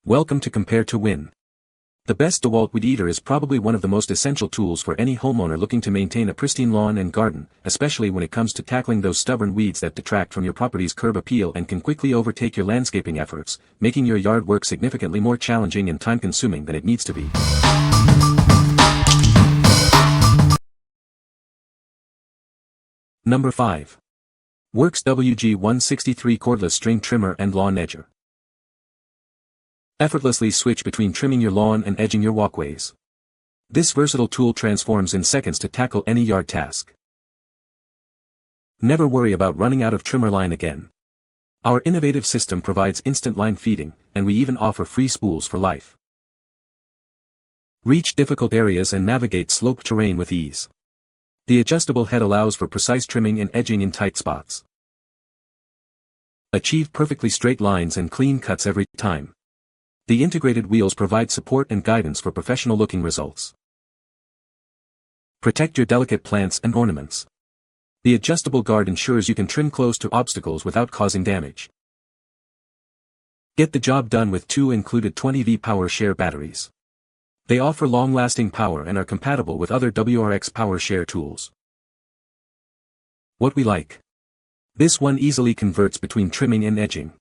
Welcome to Compare to Win. The best Dewalt Weed Eater is probably one of the most essential tools for any homeowner looking to maintain a pristine lawn and garden, especially when it comes to tackling those stubborn weeds that detract from your property's curb appeal and can quickly overtake your landscaping efforts, making your yard work significantly more challenging and time-consuming than it needs to be. Number 5. WORX WG163 Cordless String Trimmer and Lawn Edger. Effortlessly switch between trimming your lawn and edging your walkways. This versatile tool transforms in seconds to tackle any yard task. Never worry about running out of trimmer line again. Our innovative system provides instant line feeding, and we even offer free spools for life. Reach difficult areas and navigate sloped terrain with ease. The adjustable head allows for precise trimming and edging in tight spots. Achieve perfectly straight lines and clean cuts every time. The integrated wheels provide support and guidance for professional-looking results. Protect your delicate plants and ornaments. The adjustable guard ensures you can trim close to obstacles without causing damage. Get the job done with two included 20V power share batteries. They offer long-lasting power and are compatible with other WORX power share tools. What we like. This one easily converts between trimming and edging.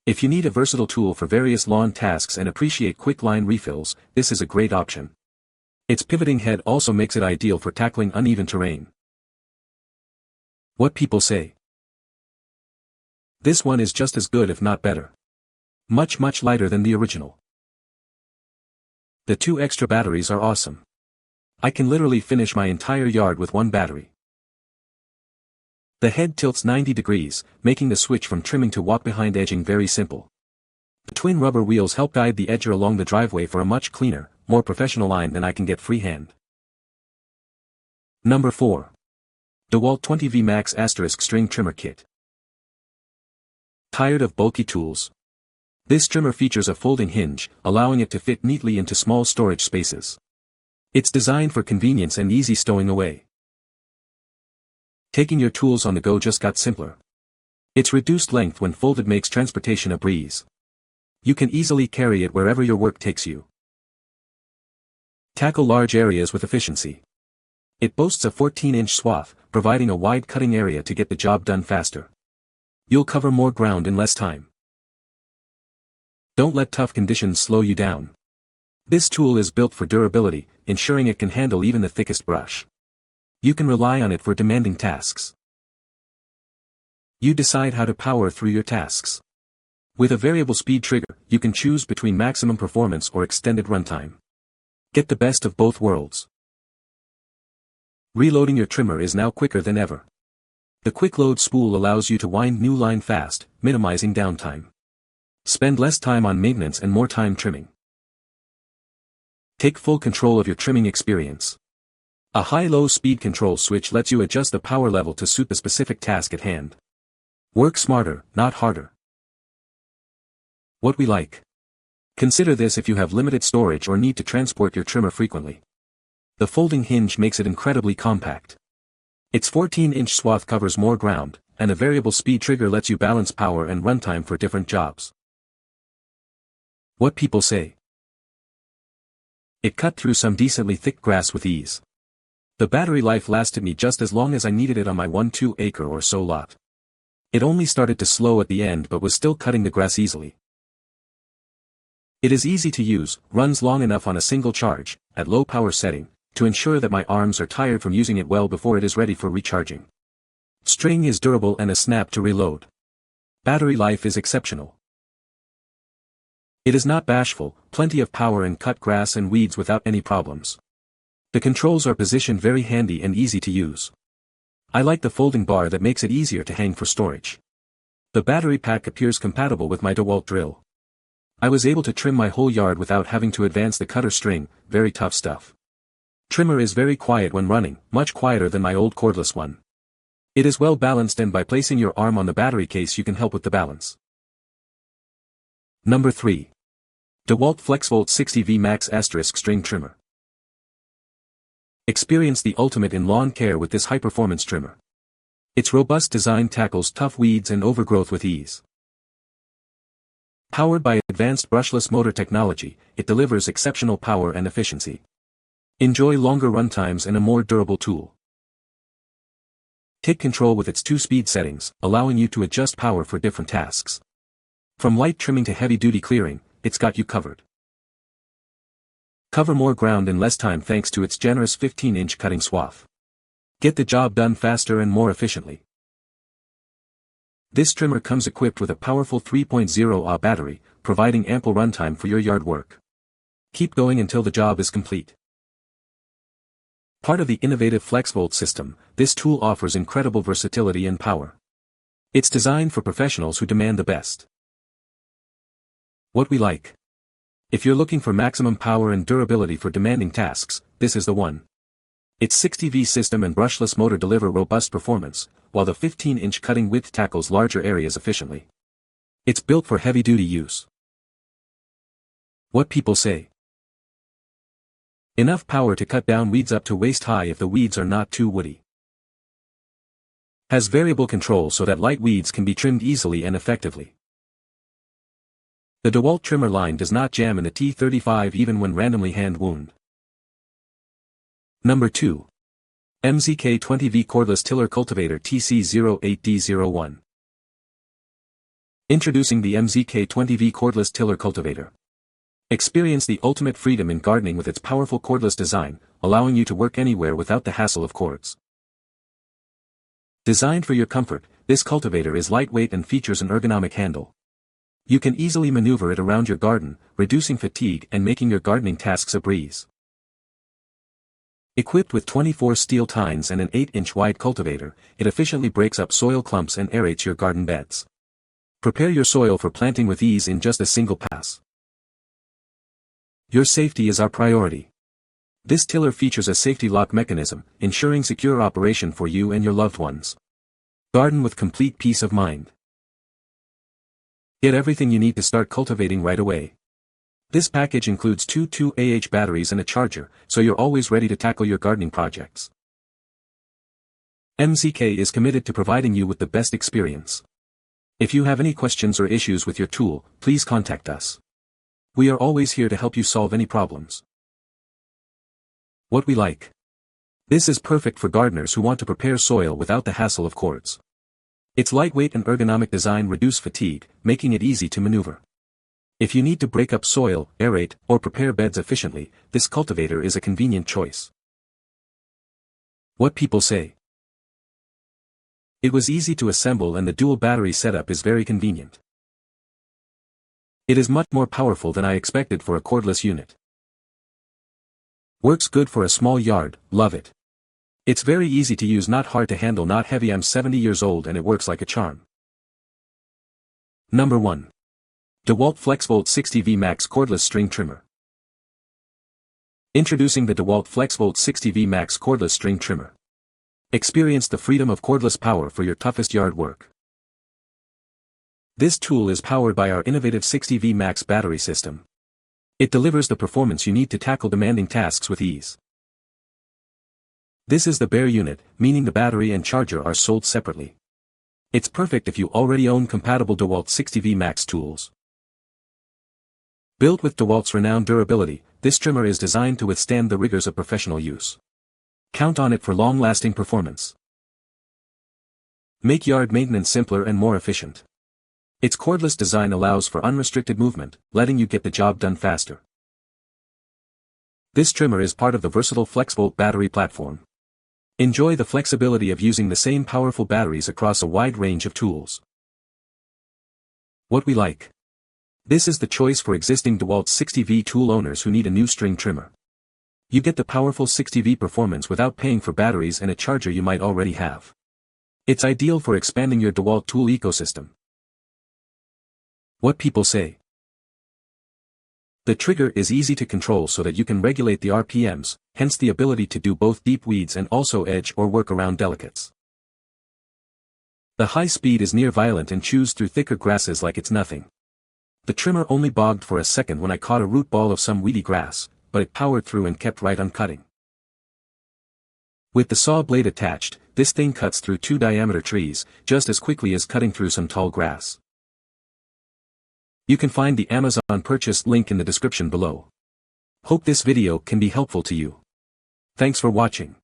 If you need a versatile tool for various lawn tasks and appreciate quick line refills, this is a great option. Its pivoting head also makes it ideal for tackling uneven terrain. What people say. This one is just as good if not better. Much lighter than the original. The two extra batteries are awesome. I can literally finish my entire yard with one battery. The head tilts 90 degrees, making the switch from trimming to walk-behind edging very simple. The twin rubber wheels help guide the edger along the driveway for a much cleaner, more professional line than I can get freehand. Number 4. Dewalt 20V Max * String Trimmer Kit. Tired of bulky tools? This trimmer features a folding hinge, allowing it to fit neatly into small storage spaces. It's designed for convenience and easy stowing away. Taking your tools on the go just got simpler. Its reduced length when folded makes transportation a breeze. You can easily carry it wherever your work takes you. Tackle large areas with efficiency. It boasts a 14-inch swath, providing a wide cutting area to get the job done faster. You'll cover more ground in less time. Don't let tough conditions slow you down. This tool is built for durability, ensuring it can handle even the thickest brush. You can rely on it for demanding tasks. You decide how to power through your tasks. With a variable speed trigger, you can choose between maximum performance or extended runtime. Get the best of both worlds. Reloading your trimmer is now quicker than ever. The quick load spool allows you to wind new line fast, minimizing downtime. Spend less time on maintenance and more time trimming. Take full control of your trimming experience. A high-low speed control switch lets you adjust the power level to suit the specific task at hand. Work smarter, not harder. What we like. Consider this if you have limited storage or need to transport your trimmer frequently. The folding hinge makes it incredibly compact. Its 14-inch swath covers more ground, and a variable speed trigger lets you balance power and runtime for different jobs. What people say. It cut through some decently thick grass with ease. The battery life lasted me just as long as I needed it on my 1-2 acre or so lot. It only started to slow at the end but was still cutting the grass easily. It is easy to use, runs long enough on a single charge, at low power setting, to ensure that my arms are tired from using it well before it is ready for recharging. String is durable and a snap to reload. Battery life is exceptional. It is not bashful, plenty of power and cut grass and weeds without any problems. The controls are positioned very handy and easy to use. I like the folding bar that makes it easier to hang for storage. The battery pack appears compatible with my Dewalt drill. I was able to trim my whole yard without having to advance the cutter string, very tough stuff. Trimmer is very quiet when running, much quieter than my old cordless one. It is well balanced and by placing your arm on the battery case you can help with the balance. Number 3. Dewalt FLEXVOLT 60V Max * String Trimmer. Experience the ultimate in lawn care with this high-performance trimmer. Its robust design tackles tough weeds and overgrowth with ease. Powered by advanced brushless motor technology, it delivers exceptional power and efficiency. Enjoy longer runtimes and a more durable tool. Take control with its 2-speed settings, allowing you to adjust power for different tasks. From light trimming to heavy-duty clearing, it's got you covered. Cover more ground in less time thanks to its generous 15-inch cutting swath. Get the job done faster and more efficiently. This trimmer comes equipped with a powerful 3.0 Ah battery, providing ample runtime for your yard work. Keep going until the job is complete. Part of the innovative FLEXVOLT system, this tool offers incredible versatility and power. It's designed for professionals who demand the best. What we like. If you're looking for maximum power and durability for demanding tasks, this is the one. Its 60V system and brushless motor deliver robust performance, while the 15-inch cutting width tackles larger areas efficiently. It's built for heavy-duty use. What people say. Enough power to cut down weeds up to waist high if the weeds are not too woody. Has variable control so that light weeds can be trimmed easily and effectively. The Dewalt trimmer line does not jam in the T35 even when randomly hand wound. Number 2. MZK-20V Cordless Tiller Cultivator TC08D01. Introducing the MZK-20V Cordless Tiller Cultivator. Experience the ultimate freedom in gardening with its powerful cordless design, allowing you to work anywhere without the hassle of cords. Designed for your comfort, this cultivator is lightweight and features an ergonomic handle. You can easily maneuver it around your garden, reducing fatigue and making your gardening tasks a breeze. Equipped with 24 steel tines and an 8-inch wide cultivator, it efficiently breaks up soil clumps and aerates your garden beds. Prepare your soil for planting with ease in just a single pass. Your safety is our priority. This tiller features a safety lock mechanism, ensuring secure operation for you and your loved ones. Garden with complete peace of mind. Get everything you need to start cultivating right away. This package includes two 2Ah batteries and a charger, so you're always ready to tackle your gardening projects. MZK is committed to providing you with the best experience. If you have any questions or issues with your tool, please contact us. We are always here to help you solve any problems. What we like. This is perfect for gardeners who want to prepare soil without the hassle of cords. Its lightweight and ergonomic design reduce fatigue, making it easy to maneuver. If you need to break up soil, aerate, or prepare beds efficiently, this cultivator is a convenient choice. What people say. It was easy to assemble and the dual battery setup is very convenient. It is much more powerful than I expected for a cordless unit. Works good for a small yard, love it. It's very easy to use, not hard to handle, not heavy. I'm 70 years old and it works like a charm. Number 1. Dewalt FLEXVOLT 60V Max Cordless String Trimmer. Introducing the Dewalt FLEXVOLT 60V Max Cordless String Trimmer. Experience the freedom of cordless power for your toughest yard work. This tool is powered by our innovative 60V Max battery system. It delivers the performance you need to tackle demanding tasks with ease. This is the bare unit, meaning the battery and charger are sold separately. It's perfect if you already own compatible Dewalt 60V Max tools. Built with Dewalt's renowned durability, this trimmer is designed to withstand the rigors of professional use. Count on it for long-lasting performance. Make yard maintenance simpler and more efficient. Its cordless design allows for unrestricted movement, letting you get the job done faster. This trimmer is part of the versatile FLEXVOLT battery platform. Enjoy the flexibility of using the same powerful batteries across a wide range of tools. What we like. This is the choice for existing Dewalt 60V tool owners who need a new string trimmer. You get the powerful 60V performance without paying for batteries and a charger you might already have. It's ideal for expanding your Dewalt tool ecosystem. What people say. The trigger is easy to control so that you can regulate the RPMs, hence the ability to do both deep weeds and also edge or work around delicates. The high speed is near violent and chews through thicker grasses like it's nothing. The trimmer only bogged for a second when I caught a root ball of some weedy grass, but it powered through and kept right on cutting. With the saw blade attached, this thing cuts through 2 diameter trees, just as quickly as cutting through some tall grass. You can find the Amazon purchase link in the description below. Hope this video can be helpful to you. Thanks for watching.